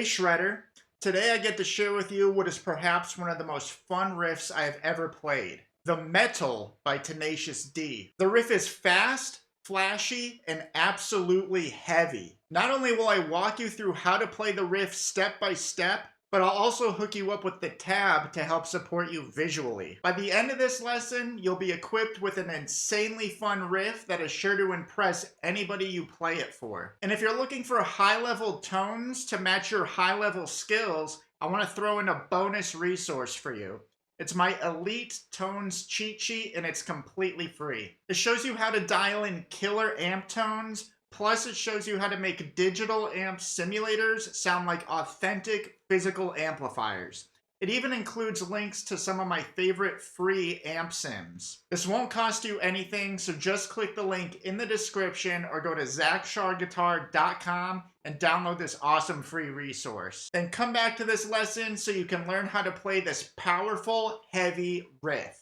Hey Shredder, today I get to share with you what is perhaps one of the most fun riffs I have ever played. The Metal by Tenacious D. The riff is fast, flashy, and absolutely heavy. Not only will I walk you through how to play the riff step by step, but I'll also hook you up with the tab to help support you visually. By the end of this lesson, you'll be equipped with an insanely fun riff that is sure to impress anybody you play it for. And if you're looking for high-level tones to match your high-level skills, I want to throw in a bonus resource for you. It's my Elite Tones cheat sheet and it's completely free. It shows you how to dial in killer amp tones, plus it shows you how to make digital amp simulators sound like authentic physical amplifiers. It even includes links to some of my favorite free amp sims. This won't cost you anything, so just click the link in the description or go to zachsharguitar.com and download this awesome free resource. Then come back to this lesson so you can learn how to play this powerful, heavy riff.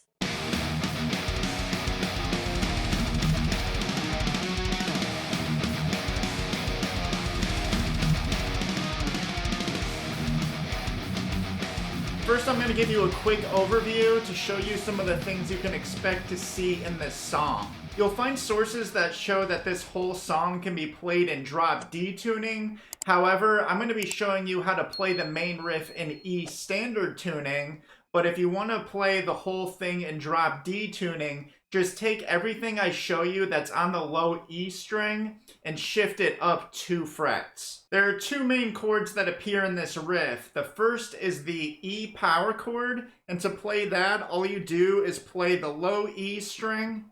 First, I'm going to give you a quick overview to show you some of the things you can expect to see in this song. You'll find sources that show that this whole song can be played in drop D tuning. However, I'm going to be showing you how to play the main riff in E standard tuning. But if you want to play the whole thing in drop D tuning, just take everything I show you that's on the low E string and shift it up 2 frets. There are 2 main chords that appear in this riff. The first is the E power chord, and to play that, all you do is play the low E string,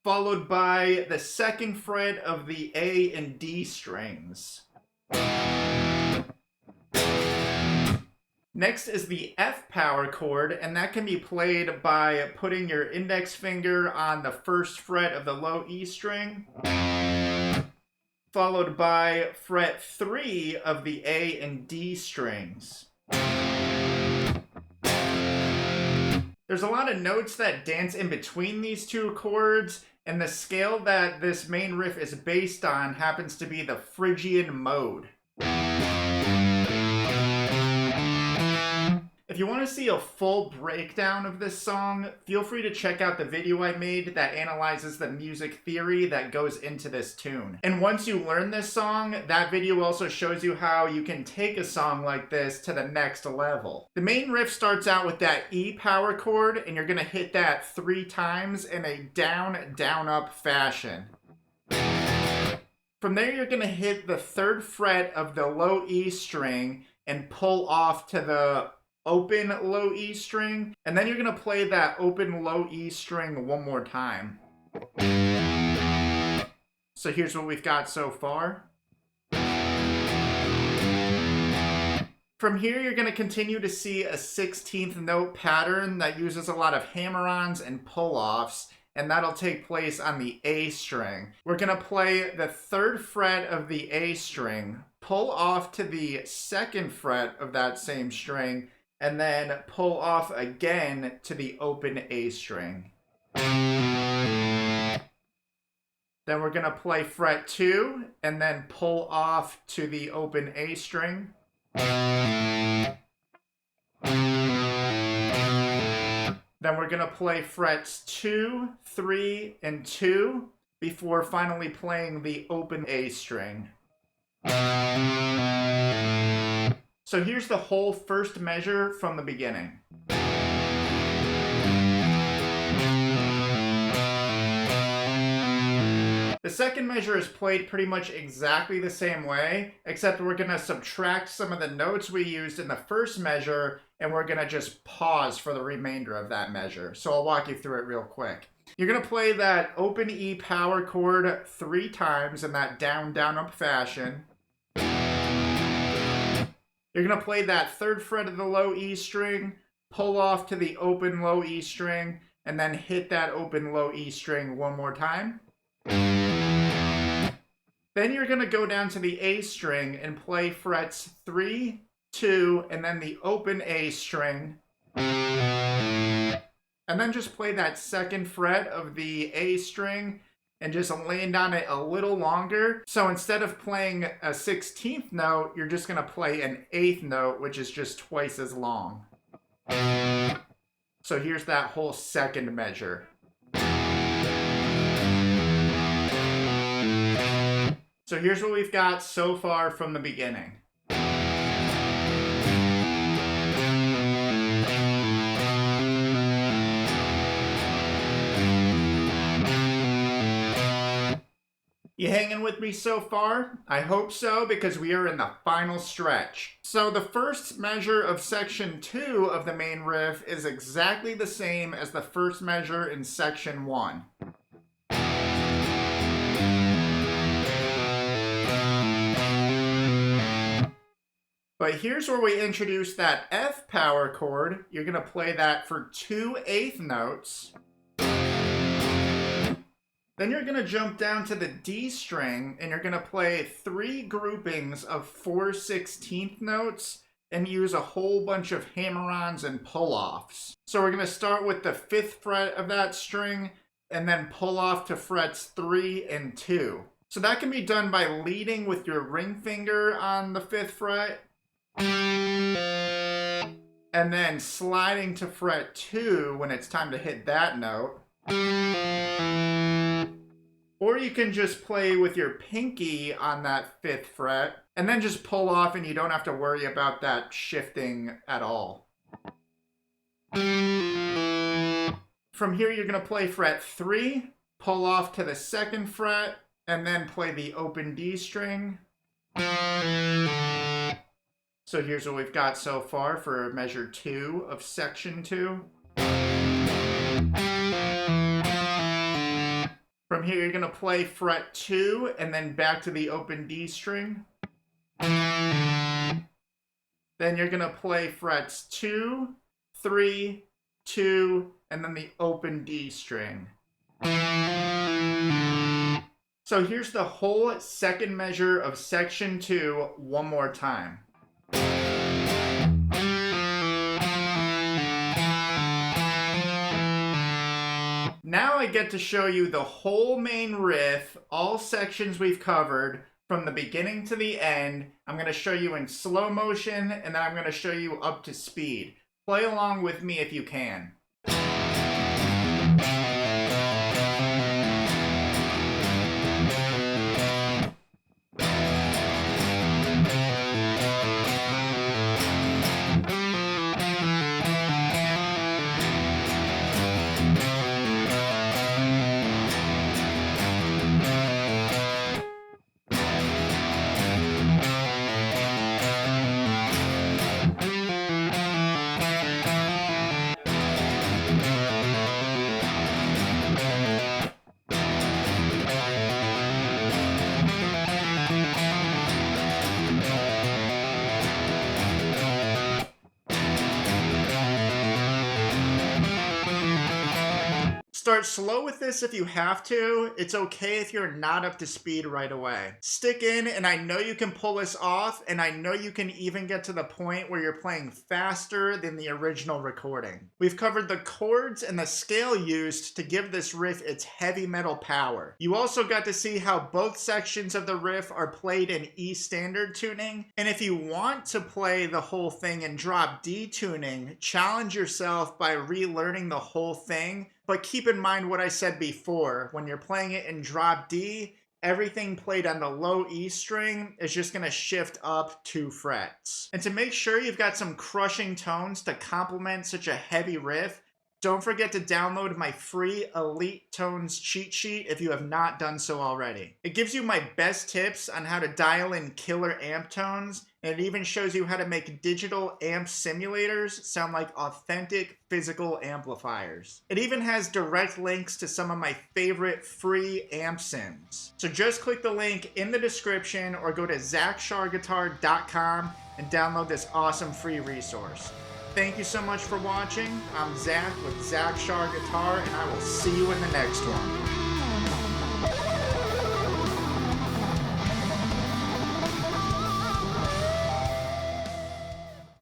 followed by the 2nd fret of the A and D strings. Next is the F power chord, and that can be played by putting your index finger on the 1st fret of the low E string, followed by fret 3 of the A and D strings. There's a lot of notes that dance in between these 2 chords, and the scale that this main riff is based on happens to be the Phrygian mode. If you want to see a full breakdown of this song, feel free to check out the video I made that analyzes the music theory that goes into this tune. And once you learn this song, that video also shows you how you can take a song like this to the next level. The main riff starts out with that E power chord, and you're going to hit that 3 times in a down, down, up fashion. From there, you're going to hit the 3rd fret of the low E string and pull off to the open low E string, and then you're going to play that open low E string one more time. So here's what we've got so far. From here, you're going to continue to see a 16th note pattern that uses a lot of hammer-ons and pull-offs, and that'll take place on the A string. We're going to play the 3rd fret of the A string, pull off to the 2nd fret of that same string, and then pull off again to the open A string. Then we're going to play fret 2, and then pull off to the open A string. Then we're going to play frets 2, 3, and 2 before finally playing the open A string. So here's the whole first measure from the beginning. The second measure is played pretty much exactly the same way, except we're going to subtract some of the notes we used in the first measure, and we're going to just pause for the remainder of that measure. So I'll walk you through it real quick. You're going to play that open E power chord 3 times in that down, down, up fashion. You're going to play that 3rd fret of the low E string, pull off to the open low E string, and then hit that open low E string one more time. Then you're going to go down to the A string and play frets 3, 2, and then the open A string. And then just play that 2nd fret of the A string and just land on it a little longer. So instead of playing a 16th note, you're just gonna play an 8th note, which is just twice as long. So here's that whole second measure. So here's what we've got so far from the beginning. You hanging with me so far? I hope so, because we are in the final stretch. So the first measure of section 2 of the main riff is exactly the same as the first measure in section 1. But here's where we introduce that F power chord. You're going to play that for 2 8th notes. Then you're going to jump down to the D string and you're going to play 3 groupings of 4 16th notes and use a whole bunch of hammer-ons and pull-offs. So we're going to start with the 5th fret of that string and then pull off to frets 3 and 2. So that can be done by leading with your ring finger on the 5th fret and then sliding to fret 2 when it's time to hit that note. Or you can just play with your pinky on that 5th fret and then just pull off and you don't have to worry about that shifting at all. From here you're going to play fret 3, pull off to the 2nd fret, and then play the open D string. So here's what we've got so far for measure 2 of section 2. From here, you're going to play fret 2 and then back to the open D string. Then you're going to play frets 2, 3, 2, and then the open D string. So here's the whole second measure of section 2 one more time. Now I get to show you the whole main riff, all sections we've covered, from the beginning to the end. I'm going to show you in slow motion, and then I'm going to show you up to speed. Play along with me if you can. Start slow with this if you have to. It's okay if you're not up to speed right away. Stick in, and I know you can pull this off, and I know you can even get to the point where you're playing faster than the original recording. We've covered the chords and the scale used to give this riff its heavy metal power. You also got to see how both sections of the riff are played in E standard tuning, and if you want to play the whole thing in drop D tuning, challenge yourself by relearning the whole thing. But keep in mind what I said before. When you're playing it in drop D, everything played on the low E string is just going to shift up 2 frets. And to make sure you've got some crushing tones to complement such a heavy riff, don't forget to download my free Elite Tones cheat sheet if you have not done so already. It gives you my best tips on how to dial in killer amp tones, and it even shows you how to make digital amp simulators sound like authentic physical amplifiers. It even has direct links to some of my favorite free amp sims. So just click the link in the description or go to ZachSharGuitar.com and download this awesome free resource. Thank you so much for watching. I'm Zach with Zach Shar Guitar, and I will see you in the next one.